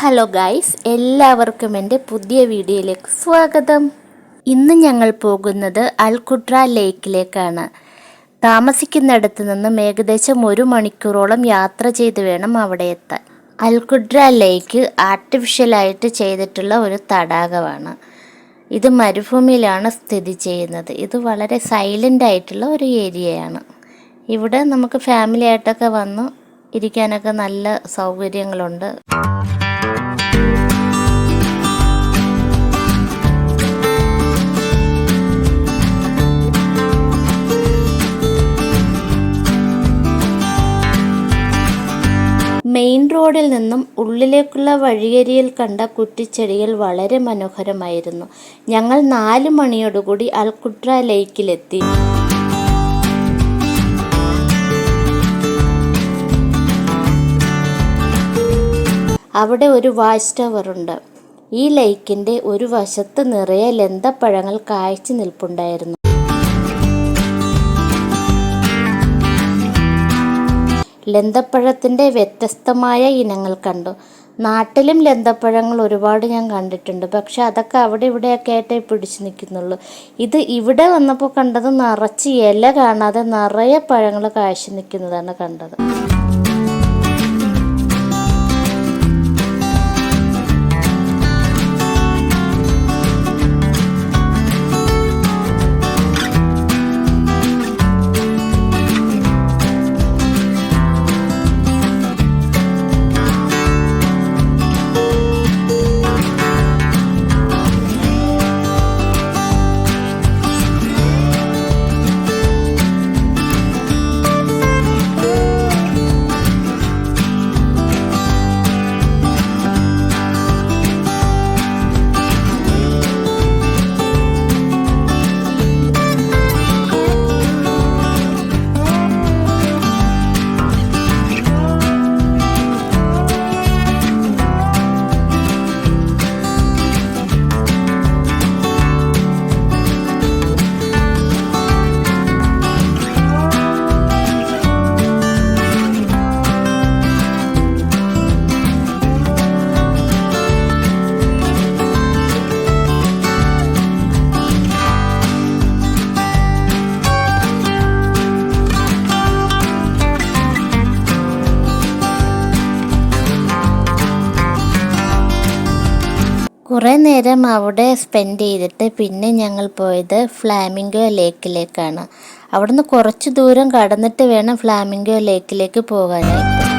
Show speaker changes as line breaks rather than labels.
Hello guys, എല്ലാവർക്കും എൻ്റെ പുതിയ വീഡിയോയിലേക്ക് സ്വാഗതം. ഇന്ന് ഞങ്ങൾ പോകുന്നത് അൽഖുട്ര ലേക്കിലേക്കാണ്. താമസിക്കുന്നിടത്ത് നിന്നും ഏകദേശം 1 മണിക്കൂറോളം യാത്ര ചെയ്ത് വേണം അവിടെ എത്താൻ. അൽഖുട്ര ലേക്ക് ആർട്ടിഫിഷ്യലായിട്ട് ചെയ്തിട്ടുള്ള ഒരു തടാകമാണ്. ഇത് മരുഭൂമിയിലാണ് സ്ഥിതി ചെയ്യുന്നത്. ഇത് വളരെ സൈലൻ്റ് ആയിട്ടുള്ള ഒരു ഏരിയയാണ്. ഇവിടെ നമുക്ക് ഫാമിലി ആയിട്ടൊക്കെ വന്ന് ഇരിക്കാനൊക്കെ നല്ല സൗകര്യങ്ങളുണ്ട്. മെയിൻ റോഡിൽ നിന്നും ഉള്ളിലേക്കുള്ള വഴിയരിയിൽ കണ്ട കുറ്റിച്ചെടികൾ വളരെ മനോഹരമായിരുന്നു. ഞങ്ങൾ 4 മണിയോടുകൂടി അൽഖുട്ര ലേക്കിലെത്തി. അവിടെ ഒരു വാച്ച് ടവർ ഉണ്ട്. ഈ ലേക്കിൻ്റെ ഒരു വശത്ത് നിറയെ ലന്തപ്പഴങ്ങൾ കായ്ച്ചു നിൽപ്പുണ്ടായിരുന്നു. ലന്തപ്പഴത്തിൻ്റെ വ്യത്യസ്തമായ ഇനങ്ങൾ കണ്ടു. നാട്ടിലും ലന്തപ്പഴങ്ങൾ ഒരുപാട് ഞാൻ കണ്ടിട്ടുണ്ട്, പക്ഷെ അതൊക്കെ അവിടെ ഇവിടെയൊക്കെ ആയിട്ടേ പിടിച്ചു നിൽക്കുന്നുള്ളൂ. ഇത് ഇവിടെ വന്നപ്പോൾ കണ്ടത് നിറച്ച് ഇല കാണാതെ നിറയെ പഴങ്ങൾ കായ്ച്ചു നിൽക്കുന്നതാണ് കണ്ടത്. കുറേ നേരം അവിടെ സ്പെൻഡ് ചെയ്തിട്ട് പിന്നെ ഞങ്ങൾ പോയത് ഫ്ലാമിംഗോ ലേക്കിലേക്കാണ്. അവിടുന്ന് കുറച്ച് ദൂരം കടന്നിട്ട് വേണം ഫ്ലാമിംഗോ ലേക്കിലേക്ക് പോകാനായിട്ട്.